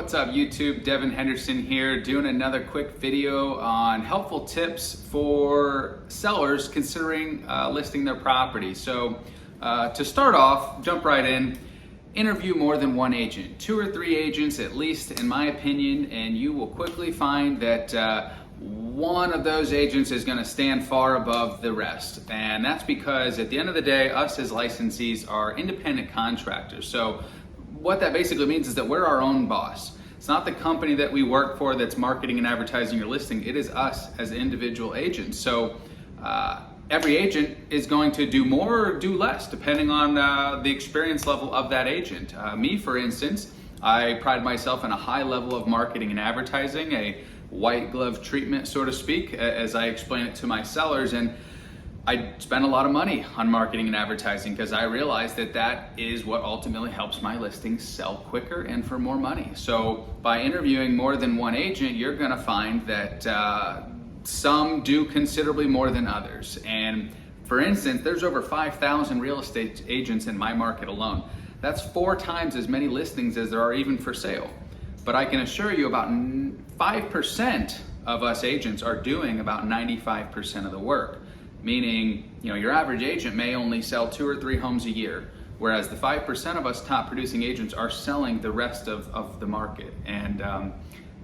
What's up YouTube? Devin Henderson here, doing another quick video on helpful tips for sellers considering listing their property. So to start off, jump right in, interview more than one agent, 2 or 3 agents at least in my opinion, and you will quickly find that one of those agents is going to stand far above the rest. And that's because at the end of the day, us as licensees are independent contractors. So what that basically means is that we're our own boss. It's not the company that we work for that's marketing and advertising your listing. It is us as individual agents. So every agent is going to do more or do less depending on the experience level of that agent. Me, for instance, I pride myself in a high level of marketing and advertising, a white glove treatment, so to speak, as I explain it to my sellers. And I spend a lot of money on marketing and advertising because I realize that that is what ultimately helps my listings sell quicker and for more money. So by interviewing more than one agent, you're going to find that some do considerably more than others. And for instance, there's over 5,000 real estate agents in my market alone. That's 4 times as many listings as there are even for sale. But I can assure you about 5% of us agents are doing about 95% of the work. Meaning, your average agent may only sell 2 or 3 homes a year, whereas the 5% of us top producing agents are selling the rest of the market. And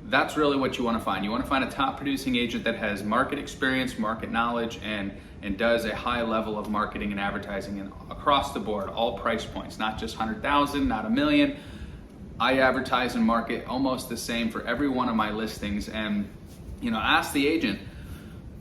that's really what you want to find. You want to find a top producing agent that has market experience, market knowledge, and does a high level of marketing and advertising and across the board, all price points, not just 100,000, not a million. I advertise and market almost the same for every one of my listings. And ask the agent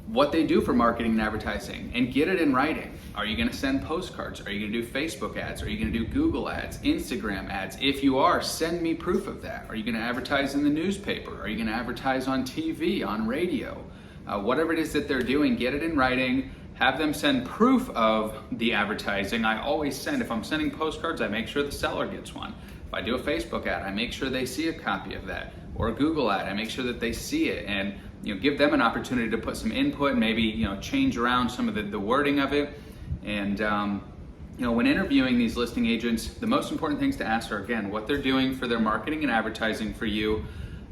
what they do for marketing and advertising and get it in writing. Are you going to send postcards? Are you going to do Facebook ads? Are you going to do Google ads, Instagram ads? If you are, send me proof of that. Are you going to advertise in the newspaper? Are you going to advertise on TV, on radio? Whatever it is that they're doing, get it in writing. Have them send proof of the advertising. I always send, if I'm sending postcards, I make sure the seller gets one. If I do a Facebook ad, I make sure they see a copy of that. Or a Google ad, I make sure that they see it and give them an opportunity to put some input, maybe change around some of the wording of it. And when interviewing these listing agents, the most important things to ask are, again, what they're doing for their marketing and advertising for you,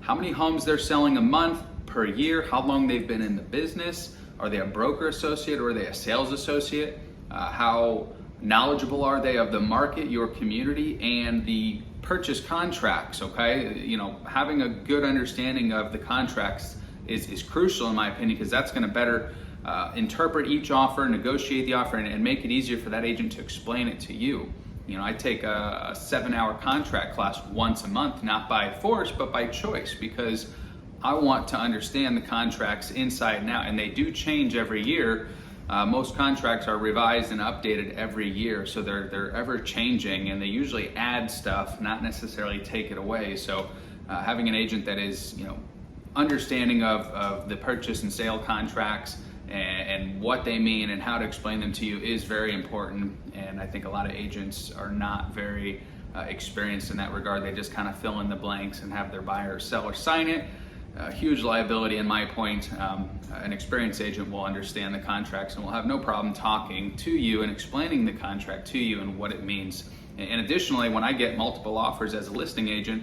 how many homes they're selling a month, per year, how long they've been in the business, are they a broker associate or are they a sales associate, how knowledgeable are they of the market, your community, and the purchase contracts, okay? Having a good understanding of the contracts is crucial in my opinion, because that's going to better interpret each offer, negotiate the offer, and make it easier for that agent to explain it to you. I take a 7-hour contract class once a month, not by force, but by choice, because I want to understand the contracts inside and out, and they do change every year. Most contracts are revised and updated every year, so they're ever changing, and they usually add stuff, not necessarily take it away. So having an agent that is, understanding of the purchase and sale contracts and what they mean and how to explain them to you is very important. And I think a lot of agents are not very experienced in that regard. They just kind of fill in the blanks and have their buyer or seller sign it. Huge liability in my point. An experienced agent will understand the contracts and will have no problem talking to you and explaining the contract to you and what it means. And additionally, when I get multiple offers as a listing agent,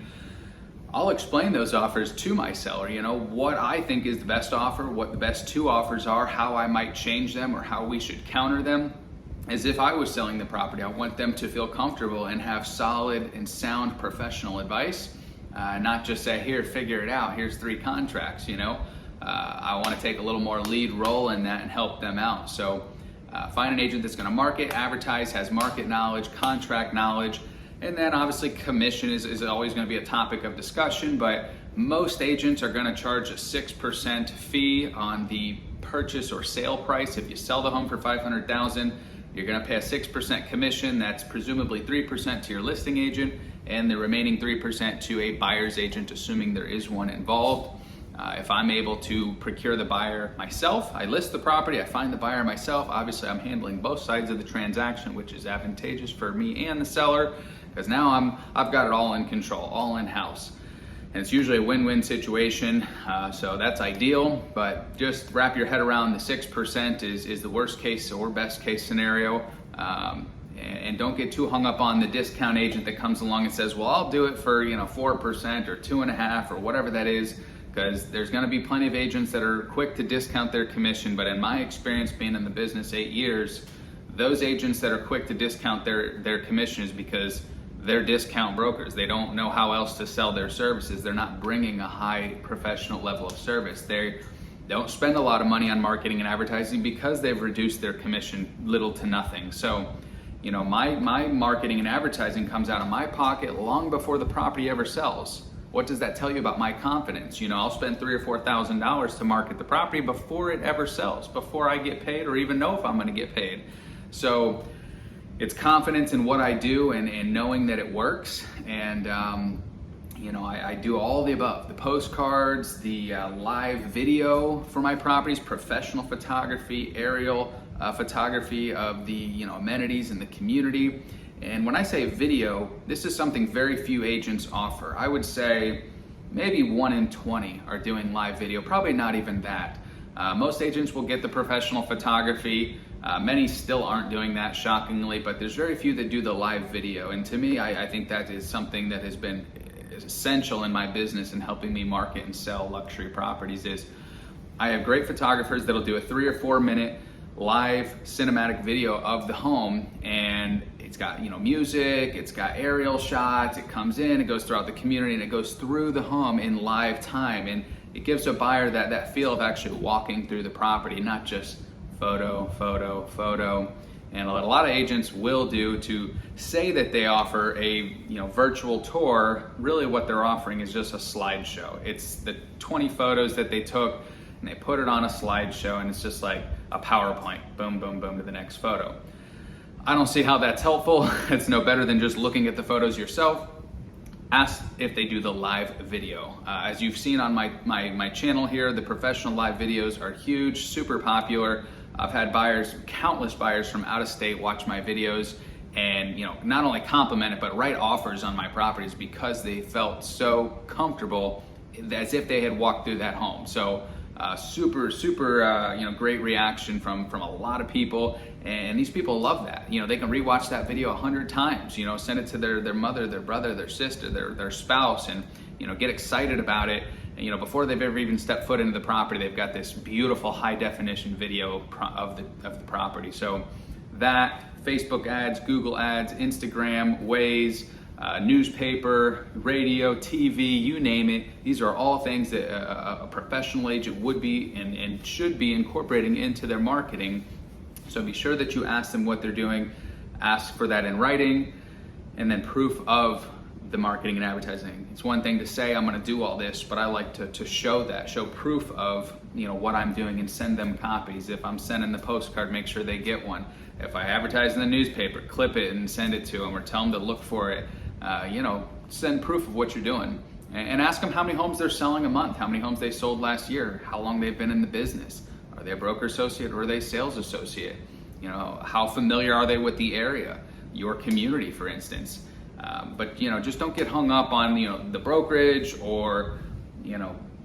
I'll explain those offers to my seller, what I think is the best offer, what the best 2 offers are, how I might change them or how we should counter them. As if I was selling the property, I want them to feel comfortable and have solid and sound professional advice, not just say, here, figure it out, here's 3 contracts, I want to take a little more lead role in that and help them out. So find an agent that's going to market, advertise, has market knowledge, contract knowledge. And then obviously commission is always going to be a topic of discussion, but most agents are going to charge a 6% fee on the purchase or sale price. If you sell the home for $500,000, you're going to pay a 6% commission. That's presumably 3% to your listing agent and the remaining 3% to a buyer's agent, assuming there is one involved. If I'm able to procure the buyer myself, I list the property, I find the buyer myself, obviously I'm handling both sides of the transaction, which is advantageous for me and the seller, because now I've got it all in control, all in-house. And it's usually a win-win situation, so that's ideal, but just wrap your head around the 6% is the worst case or best case scenario. and don't get too hung up on the discount agent that comes along and says, well, I'll do it for 4% or 2.5% or whatever that is, because there's going to be plenty of agents that are quick to discount their commission. But in my experience being in the business 8 years, those agents that are quick to discount their commission is because they're discount brokers. They don't know how else to sell their services. They're not bringing a high professional level of service. They don't spend a lot of money on marketing and advertising because they've reduced their commission little to nothing. So, my marketing and advertising comes out of my pocket long before the property ever sells. What does that tell you about my confidence? I'll spend $3,000 or $4,000 to market the property before it ever sells, before I get paid or even know if I'm going to get paid. So it's confidence in what I do and knowing that it works. And I do all the above: the postcards, the live video for my properties, professional photography, aerial photography of the amenities in the community. And when I say video, this is something very few agents offer. I would say maybe 1 in 20 are doing live video, probably not even that. Most agents will get the professional photography. Many still aren't doing that, shockingly, but there's very few that do the live video. And to me, I think that is something that has been essential in my business and helping me market and sell luxury properties. Is I have great photographers that'll do a 3 or 4 minute live cinematic video of the home, and it's got music, it's got aerial shots, it comes in, it goes throughout the community, and it goes through the home in live time, and it gives a buyer that feel of actually walking through the property, not just photo. And a lot of agents will do to say that they offer a virtual tour. Really what they're offering is just a slideshow. It's the 20 photos that they took and they put it on a slideshow, and it's just like a PowerPoint, boom, boom, boom to the next photo. I don't see how that's helpful. It's no better than just looking at the photos yourself. Ask if they do the live video. As you've seen on my channel here, the professional live videos are huge, super popular. I've had countless buyers from out of state watch my videos and not only compliment it, but write offers on my properties because they felt so comfortable as if they had walked through that home. So super great reaction from a lot of people, and these people love that. They can rewatch that video 100 times, send it to their mother, their brother, their sister, their spouse, and get excited about it. And, before they've ever even stepped foot into the property, they've got this beautiful high definition video of the property. So that, Facebook ads, Google ads, Instagram, Waze, newspaper, radio, TV, you name it. These are all things that a professional agent would be and should be incorporating into their marketing. So be sure that you ask them what they're doing, ask for that in writing, and then proof of the marketing and advertising. It's one thing to say I'm going to do all this, but I like to show proof of what I'm doing and send them copies. If I'm sending the postcard, make sure they get one. If I advertise in the newspaper, clip it and send it to them, or tell them to look for it. Send proof of what you're doing, and ask them how many homes they're selling a month, how many homes they sold last year, how long they've been in the business. Are they a broker associate or are they a sales associate? How familiar are they with the area, your community, for instance? But just don't get hung up on the brokerage or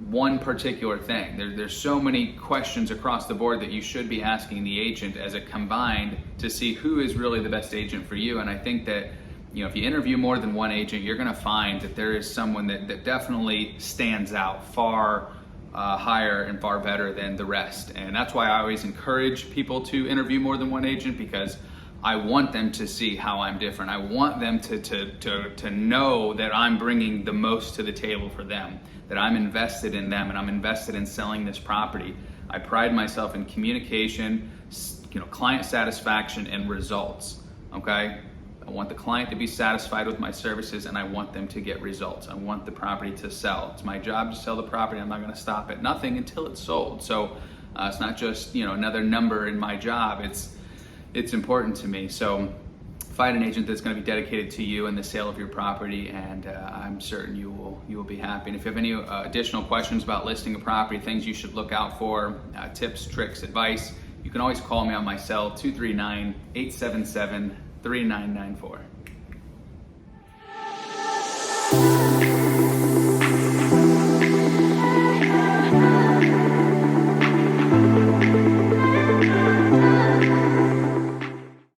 one particular thing. There's so many questions across the board that you should be asking the agent as a combined to see who is really the best agent for you. And I think that if you interview more than one agent, you're going to find that there is someone that definitely stands out far higher and far better than the rest. And that's why I always encourage people to interview more than one agent, because I want them to see how I'm different. I want them to know that I'm bringing the most to the table for them, that I'm invested in them and I'm invested in selling this property. I pride myself in communication, client satisfaction, and results. Okay? I want the client to be satisfied with my services, and I want them to get results. I want the property to sell. It's my job to sell the property. I'm not going to stop at nothing until it's sold. So it's not just another number in my job. It's important to me. So find an agent that's going to be dedicated to you and the sale of your property, and I'm certain you will be happy. And if you have any additional questions about listing a property, things you should look out for, tips, tricks, advice, you can always call me on my cell, 239-877-3994.